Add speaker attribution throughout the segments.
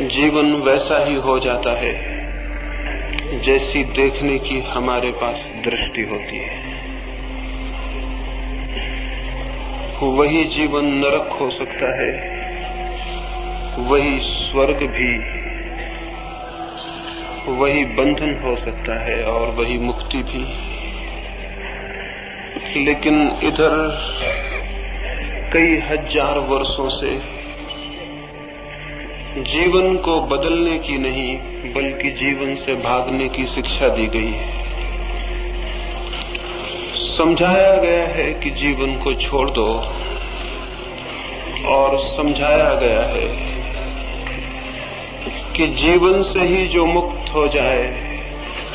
Speaker 1: जीवन वैसा ही हो जाता है जैसी देखने की हमारे पास दृष्टि होती है। वही जीवन नरक हो सकता है, वही स्वर्ग भी, वही बंधन हो सकता है और वही मुक्ति भी। लेकिन इधर कई हजार वर्षों से जीवन को बदलने की नहीं बल्कि जीवन से भागने की शिक्षा दी गई है। समझाया गया है कि जीवन को छोड़ दो और समझाया गया है कि जीवन से ही जो मुक्त हो जाए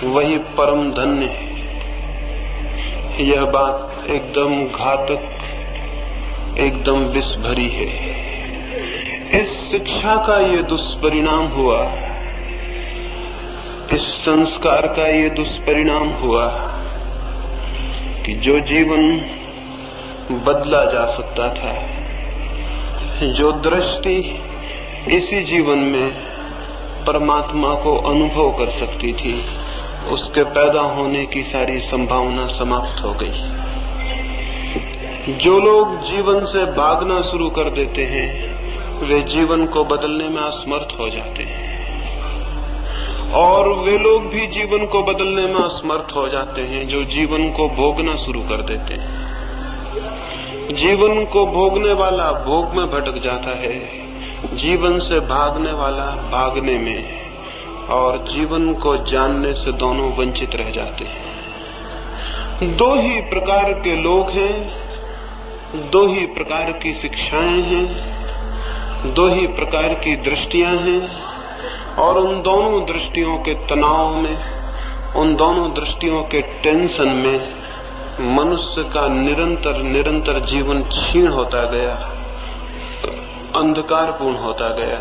Speaker 1: वही परम धन्य है। यह बात एकदम घातक, एकदम विष भरी है। इस शिक्षा का ये दुष्परिणाम हुआ, इस संस्कार का ये दुष्परिणाम हुआ कि जो जीवन बदला जा सकता था, जो दृष्टि इसी जीवन में परमात्मा को अनुभव कर सकती थी, उसके पैदा होने की सारी संभावना समाप्त हो गई। जो लोग जीवन से भागना शुरू कर देते हैं वे जीवन को बदलने में असमर्थ हो जाते हैं, और वे लोग भी जीवन को बदलने में असमर्थ हो जाते हैं जो जीवन को भोगना शुरू कर देते हैं। जीवन को भोगने वाला भोग में भटक जाता है, जीवन से भागने वाला भागने में, और जीवन को जानने से दोनों वंचित रह जाते हैं। दो ही प्रकार के लोग हैं, दो ही प्रकार की शिक्षाएं हैं, दो ही प्रकार की दृष्टियां हैं, और उन दोनों दृष्टियों के तनाव में, उन दोनों दृष्टियों के टेंशन में मनुष्य का निरंतर निरंतर जीवन क्षीण होता गया, अंधकारपूर्ण होता गया।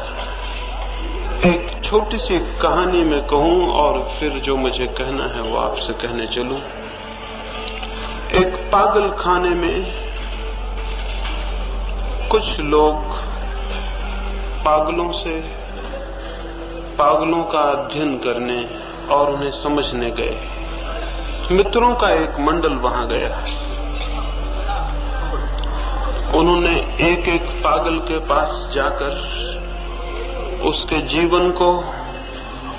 Speaker 1: एक छोटी सी कहानी में कहूं और फिर जो मुझे कहना है वो आपसे कहने चलूं। एक पागल खाने में कुछ लोग पागलों का अध्ययन करने और उन्हें समझने गए। मित्रों का एक मंडल वहां गया। उन्होंने एक एक पागल के पास जाकर उसके जीवन को,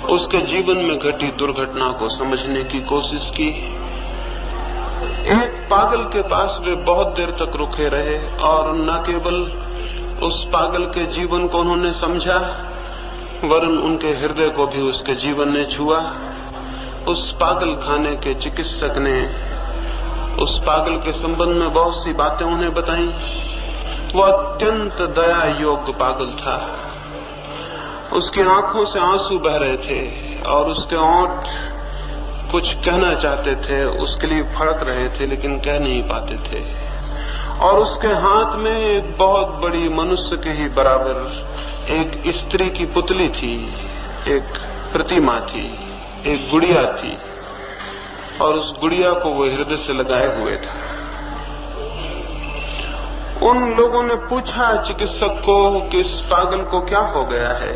Speaker 1: उसके जीवन में घटी दुर्घटना को समझने की कोशिश की। एक पागल के पास वे बहुत देर तक रुके रहे और न केवल उस पागल के जीवन को उन्होंने समझा, वरन उनके हृदय को भी उसके जीवन ने छुआ। उस पागल खाने के चिकित्सक ने उस पागल के संबंध में बहुत सी बातें उन्हें बताई। वो अत्यंत दया योग्य पागल था। उसकी आंखों से आंसू बह रहे थे और उसके होंठ कुछ कहना चाहते थे, उसके लिए फड़क रहे थे लेकिन कह नहीं पाते थे। और उसके हाथ में एक बहुत बड़ी मनुष्य के ही बराबर एक स्त्री की पुतली थी, एक प्रतिमा थी, एक गुड़िया थी, और उस गुड़िया को वो हृदय से लगाए हुए था। उन लोगों ने पूछा चिकित्सक को कि इस पागल को क्या हो गया है,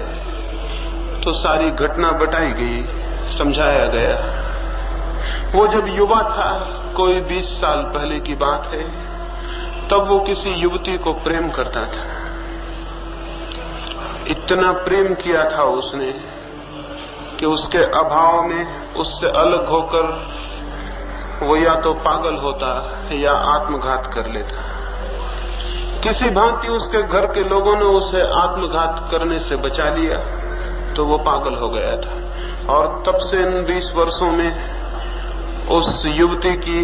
Speaker 1: तो सारी घटना बताई गई, समझाया गया। वो जब युवा था, कोई 20 साल पहले की बात है, तब वो किसी युवती को प्रेम करता था। इतना प्रेम किया था उसने कि उसके अभाव में उससे अलग होकर वो या तो पागल होता या आत्मघात कर लेता। किसी भांति उसके घर के लोगों ने उसे आत्मघात करने से बचा लिया तो वो पागल हो गया था। और तब से इन 20 वर्षों में उस युवती की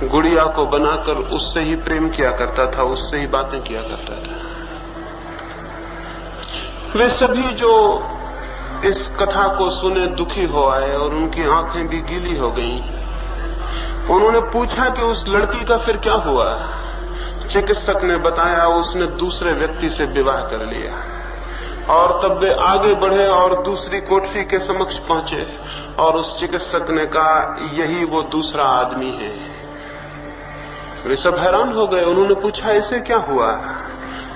Speaker 1: गुड़िया को बनाकर उससे ही प्रेम किया करता था, उससे ही बातें किया करता था। वे सभी जो इस कथा को सुने दुखी हो आए और उनकी आंखें भी गीली हो गईं। उन्होंने पूछा कि उस लड़की का फिर क्या हुआ। चिकित्सक ने बताया उसने दूसरे व्यक्ति से विवाह कर लिया। और तब वे आगे बढ़े और दूसरी कोठरी के समक्ष पहुंचे और उस चिकित्सक ने कहा यही वो दूसरा आदमी है। वे सब हैरान हो गए। उन्होंने पूछा इसे क्या हुआ,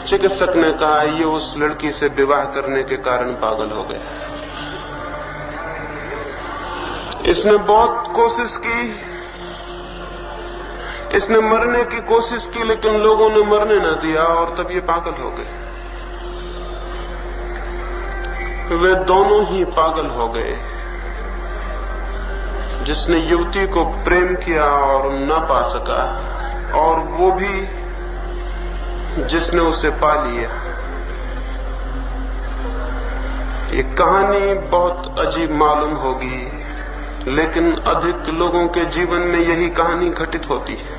Speaker 1: चिकित्सक ने कहा ये उस लड़की से विवाह करने के कारण पागल हो गया। इसने बहुत कोशिश की, इसने मरने की कोशिश की, लेकिन लोगों ने मरने न दिया और तब ये पागल हो गए। वे दोनों ही पागल हो गए। जिसने युवती को प्रेम किया और न पा सका, और वो भी जिसने उसे पा लिया। ये कहानी बहुत अजीब मालूम होगी, लेकिन अधिक लोगों के जीवन में यही कहानी घटित होती है।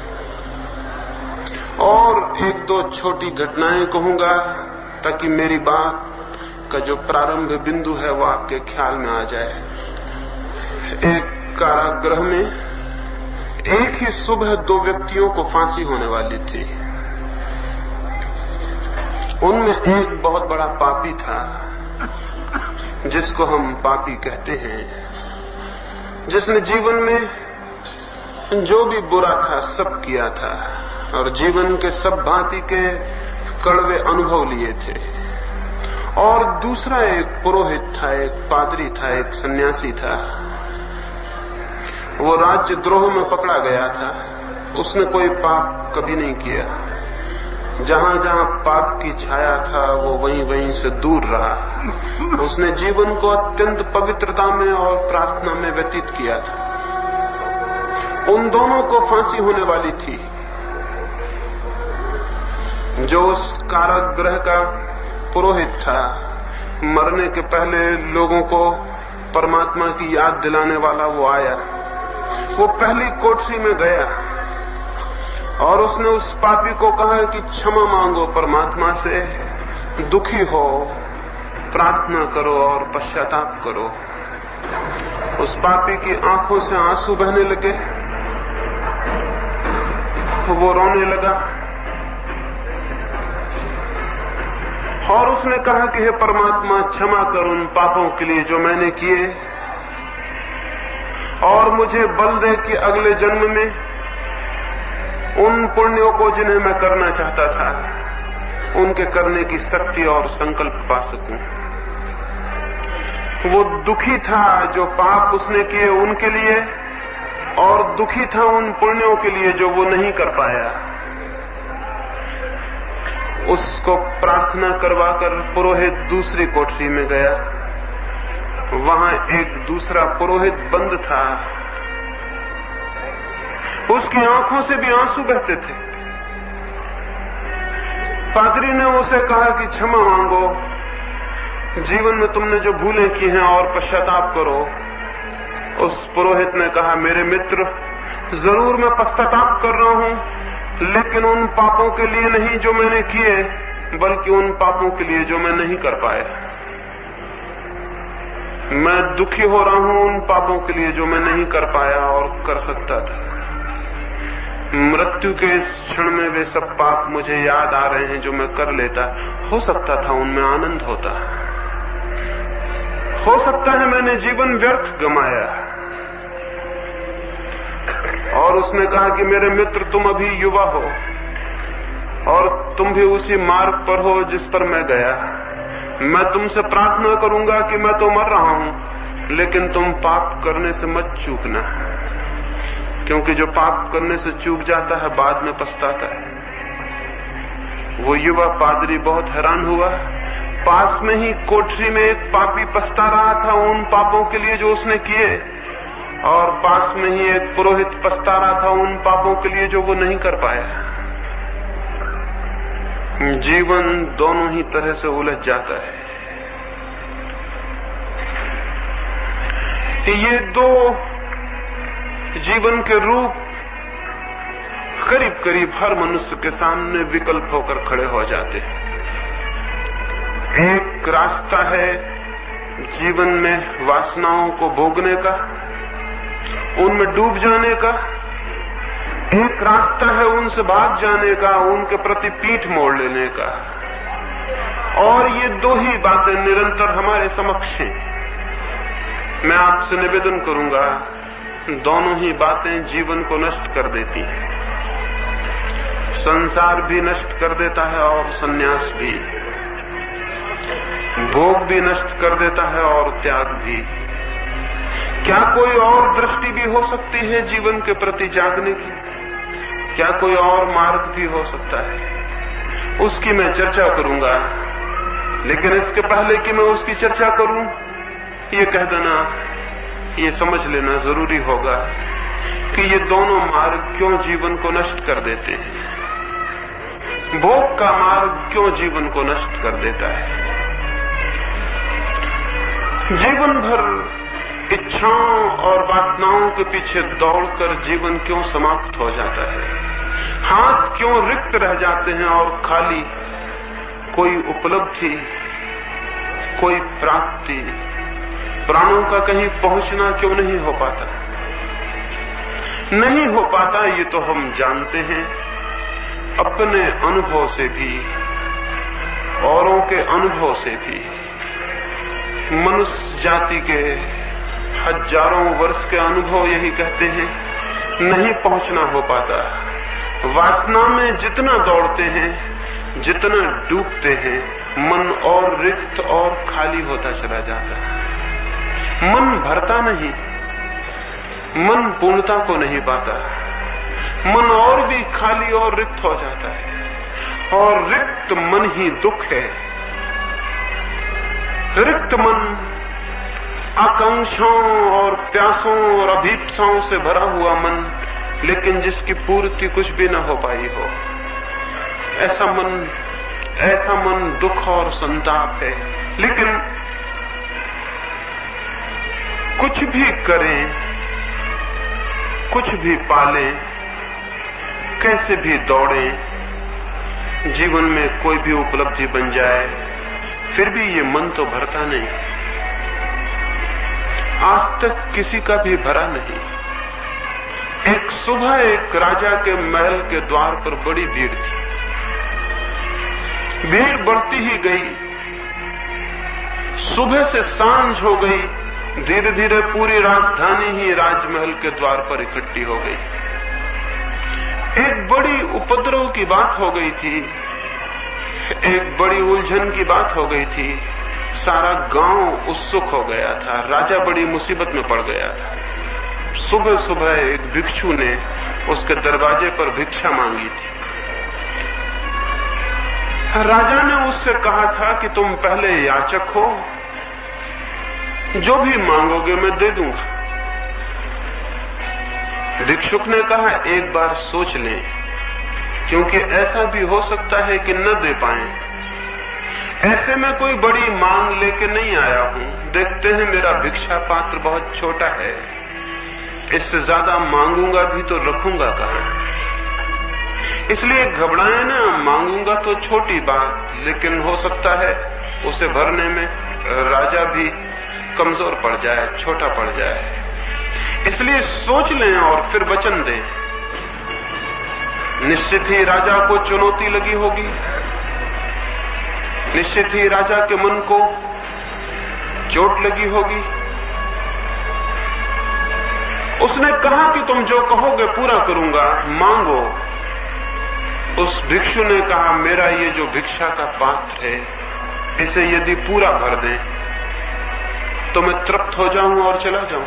Speaker 1: और एक दो छोटी घटनाएं कहूंगा ताकि मेरी बात का जो प्रारंभ बिंदु है वो आपके ख्याल में आ जाए। एक कारागृह में एक ही सुबह दो व्यक्तियों को फांसी होने वाली थी। उनमें एक बहुत बड़ा पापी था, जिसको हम पापी कहते हैं, जिसने जीवन में जो भी बुरा था सब किया था और जीवन के सब भांति के कड़वे अनुभव लिए थे। और दूसरा एक पुरोहित था, एक पादरी था, एक सन्यासी था। वो राज्यद्रोह में पकड़ा गया था। उसने कोई पाप कभी नहीं किया। जहां जहां पाप की छाया था वो वहीं वहीं से दूर रहा। उसने जीवन को अत्यंत पवित्रता में और प्रार्थना में व्यतीत किया था। उन दोनों को फांसी होने वाली थी। जो उस कारागृह का पुरोहित था, मरने के पहले लोगों को परमात्मा की याद दिलाने वाला, वो आया। वो पहली कोठरी में गया और उसने उस पापी को कहा कि क्षमा मांगो परमात्मा से, दुखी हो, प्रार्थना करो और पश्चाताप करो। उस पापी की आंखों से आंसू बहने लगे। वो रोने लगा और उसने कहा कि हे परमात्मा, क्षमा कर उन पापों के लिए जो मैंने किए, और मुझे बल दे कि अगले जन्म में उन पुण्यों को जिन्हें मैं करना चाहता था, उनके करने की शक्ति और संकल्प पा सकूं। वो दुखी था जो पाप उसने किए उनके लिए, और दुखी था उन पुण्यों के लिए जो वो नहीं कर पाया। उसको प्रार्थना करवाकर पुरोहित दूसरी कोठरी में गया। वहां एक दूसरा पुरोहित बंद था। उसकी आंखों से भी आंसू बहते थे। पादरी ने उसे कहा कि क्षमा मांगो, जीवन में तुमने जो भूलें की हैं और पश्चाताप करो। उस पुरोहित ने कहा, मेरे मित्र, जरूर मैं पश्चाताप कर रहा हूं, लेकिन उन पापों के लिए नहीं जो मैंने किए, बल्कि उन पापों के लिए जो मैं नहीं कर पाया। मैं दुखी हो रहा हूं उन पापों के लिए जो मैं नहीं कर पाया और कर सकता था। मृत्यु के इस क्षण में वे सब पाप मुझे याद आ रहे हैं जो मैं कर लेता। हो सकता था उनमें आनंद होता। हो सकता है मैंने जीवन व्यर्थ गंवाया। और उसने कहा कि मेरे मित्र, तुम अभी युवा हो और तुम भी उसी मार्ग पर हो जिस पर मैं गया। मैं तुमसे प्रार्थना करूंगा कि मैं तो मर रहा हूं, लेकिन तुम पाप करने से मत चूकना, क्योंकि जो पाप करने से चूक जाता है बाद में पछताता है। वो युवा पादरी बहुत हैरान हुआ। पास में ही कोठरी में एक पापी पछता रहा था उन पापों के लिए जो उसने किए, और पास में ही एक पुरोहित पछता रहा था उन पापों के लिए जो वो नहीं कर पाया। जीवन दोनों ही तरह से उलझ जाता है। ये दो जीवन के रूप करीब करीब हर मनुष्य के सामने विकल्प होकर खड़े हो जाते हैं। एक रास्ता है जीवन में वासनाओं को भोगने का, उनमें डूब जाने का। एक रास्ता है उनसे भाग जाने का, उनके प्रति पीठ मोड़ लेने का। और ये दो ही बातें निरंतर हमारे समक्ष हैं। मैं आपसे निवेदन करूंगा, दोनों ही बातें जीवन को नष्ट कर देती हैं। संसार भी नष्ट कर देता है और सन्यास भी, भोग भी नष्ट कर देता है और त्याग भी। क्या कोई और दृष्टि भी हो सकती है जीवन के प्रति जागने की? क्या कोई और मार्ग भी हो सकता है? उसकी मैं चर्चा करूंगा, लेकिन इसके पहले कि मैं उसकी चर्चा करूं, ये कह देना, ये समझ लेना जरूरी होगा कि ये दोनों मार्ग क्यों जीवन को नष्ट कर देते हैं। भोग का मार्ग क्यों जीवन को नष्ट कर देता है? जीवन भर इच्छाओं और वासनाओं के पीछे दौड़कर जीवन क्यों समाप्त हो जाता है? हाथ क्यों रिक्त रह जाते हैं और खाली? कोई उपलब्धि, कोई प्राप्ति, प्राणों का कहीं पहुंचना क्यों नहीं हो पाता? नहीं हो पाता, ये तो हम जानते हैं अपने अनुभव से भी, औरों के अनुभव से भी। मनुष्य जाति के हजारों वर्ष के अनुभव यही कहते हैं, नहीं पहुंचना हो पाता। वासना में जितना दौड़ते हैं, जितना डूबते हैं, मन और रिक्त और खाली होता चला जाता है। मन भरता नहीं, मन पूर्णता को नहीं पाता, मन और भी खाली और रिक्त हो जाता है। और रिक्त मन ही दुख है। रिक्त मन आकांक्षाओं और प्यासों और अभीप्साओं से भरा हुआ मन, लेकिन जिसकी पूर्ति कुछ भी न हो पाई हो, ऐसा मन दुख और संताप है। लेकिन कुछ भी करें, कुछ भी पालें, कैसे भी दौड़ें, जीवन में कोई भी उपलब्धि बन जाए, फिर भी ये मन तो भरता नहीं। आज तक किसी का भी भरा नहीं। एक सुबह एक राजा के महल के द्वार पर बड़ी भीड़ थी। भीड़ बढ़ती ही गई, सुबह से सांझ हो गई, धीरे धीरे पूरी राजधानी ही राजमहल के द्वार पर इकट्ठी हो गई। एक बड़ी उपद्रव की बात हो गई थी, एक बड़ी उलझन की बात हो गई थी। सारा गांव उत्सुक हो गया था, राजा बड़ी मुसीबत में पड़ गया था। सुबह सुबह एक भिक्षु ने उसके दरवाजे पर भिक्षा मांगी थी। राजा ने उससे कहा था कि तुम पहले याचक हो, जो भी मांगोगे मैं दे दूंगा। भिक्षुक ने कहा एक बार सोच लें, क्योंकि ऐसा भी हो सकता है कि न दे पाएं। ऐसे में कोई बड़ी मांग लेके नहीं आया हूं, देखते हैं मेरा भिक्षा पात्र बहुत छोटा है, इससे ज्यादा मांगूंगा भी तो रखूंगा कहां। इसलिए घबराए ना, मांगूंगा तो छोटी बात, लेकिन हो सकता है उसे भरने में राजा भी कमजोर पड़ जाए, छोटा पड़ जाए। इसलिए सोच लें और फिर वचन दें। निश्चित ही राजा को चुनौती लगी होगी, निश्चित ही राजा के मन को चोट लगी होगी। उसने कहा कि तुम जो कहोगे पूरा करूंगा, मांगो। उस भिक्षु ने कहा मेरा ये जो भिक्षा का पात्र है, इसे यदि पूरा भर दें तो मैं तृप्त हो जाऊं और चला जाऊं।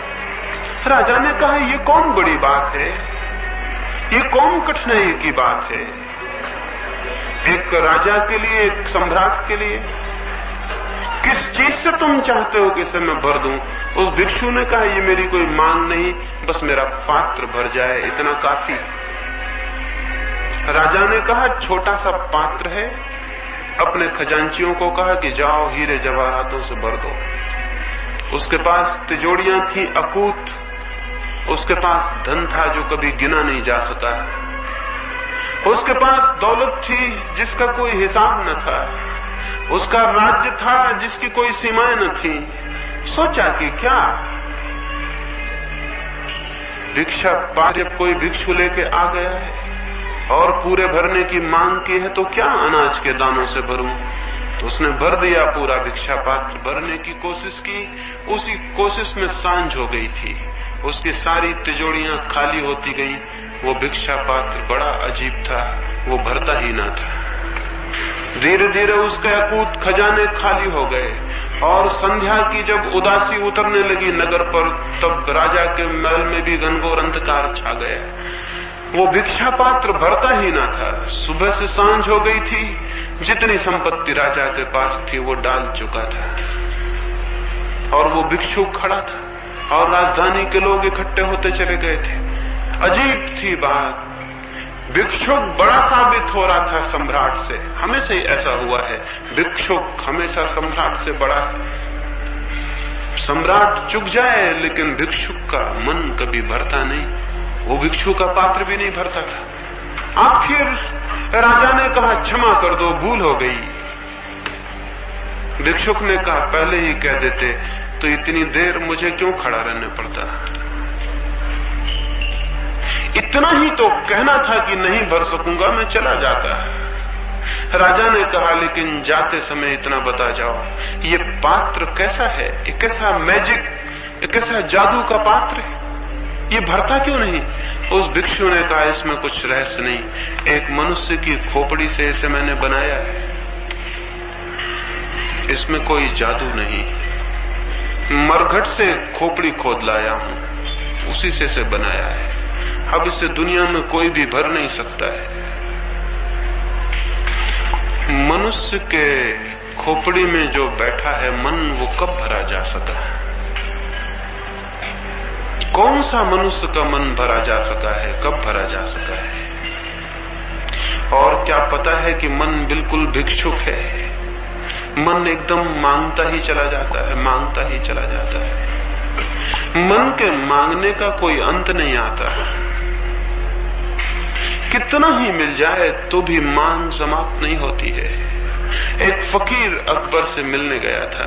Speaker 1: राजा ने कहा ये कौन बड़ी बात है, ये कौन कठिनाई की बात है। एक राजा के लिए, एक सम्राट के लिए किस चीज से तुम चाहते हो कि इसे मैं भर दूं? उस भिक्षु ने कहा ये मेरी कोई मांग नहीं, बस मेरा पात्र भर जाए, इतना काफी। राजा ने कहा छोटा सा पात्र है, अपने खजांचियों को कहा कि जाओ हीरे जवाहरातों से भर दो। उसके पास तिजोरियां थी अकूत, उसके पास धन था जो कभी गिना नहीं जा सका, उसके पास दौलत थी जिसका कोई हिसाब न था, उसका राज्य था जिसकी कोई सीमाएं न थी। सोचा कि क्या भिक्षा पात्र कोई भिक्षु लेके आ गया है और पूरे भरने की मांग की है, तो क्या अनाज के दानों से भरूं? तो उसने भर दिया पूरा भिक्षा पात्र, भरने की कोशिश की। उसी कोशिश में सांझ हो गई थी, उसकी सारी तिजोरियां खाली होती गईं। वो भिक्षा पात्र बड़ा अजीब था, वो भरता ही ना था। धीरे धीरे उसके अकूत खजाने खाली हो गए और संध्या की जब उदासी उतरने लगी नगर पर, तब राजा के महल में भी घनघोर अंधकार छा गया। वो भिक्षा पात्र भरता ही ना था। सुबह से सांझ हो गई थी, जितनी संपत्ति राजा के पास थी वो डाल चुका था और वो भिक्षुक खड़ा था और राजधानी के लोग इकट्ठे होते चले गए थे। अजीब थी बात, भिक्षुक बड़ा साबित हो रहा था सम्राट से। हमेशा ही ऐसा हुआ है, भिक्षुक हमेशा सम्राट से बड़ा है। सम्राट चुक जाए लेकिन भिक्षुक का मन कभी भरता नहीं, वो भिक्षु का पात्र भी नहीं भरता था। आखिर राजा ने कहा क्षमा कर दो, भूल हो गई। भिक्षुक ने कहा पहले ही कह देते तो इतनी देर मुझे क्यों खड़ा रहने पड़ता। इतना ही तो कहना था कि नहीं भर सकूंगा, मैं चला जाता। राजा ने कहा लेकिन जाते समय इतना बता जाओ, ये पात्र कैसा है, ये कैसा मैजिक, ये कैसा जादू का पात्र है, ये भरता क्यों नहीं। उस भिक्षु ने कहा इसमें कुछ रहस्य नहीं, एक मनुष्य की खोपड़ी से इसे मैंने बनाया है, इसमें कोई जादू नहीं। मरघट से खोपड़ी खोद लाया हूं, उसी से इसे बनाया है। अब इसे दुनिया में कोई भी भर नहीं सकता है। मनुष्य के खोपड़ी में जो बैठा है मन, वो कब भरा जा सका। कौन सा मनुष्य का मन भरा जा सका है, कब भरा जा सका है। और क्या पता है कि मन बिल्कुल भिक्षुक है। मन एकदम मांगता ही चला जाता है, मांगता ही चला जाता है। मन के मांगने का कोई अंत नहीं आता। कितना ही मिल जाए तो भी मांग समाप्त नहीं होती है। एक फकीर अकबर से मिलने गया था।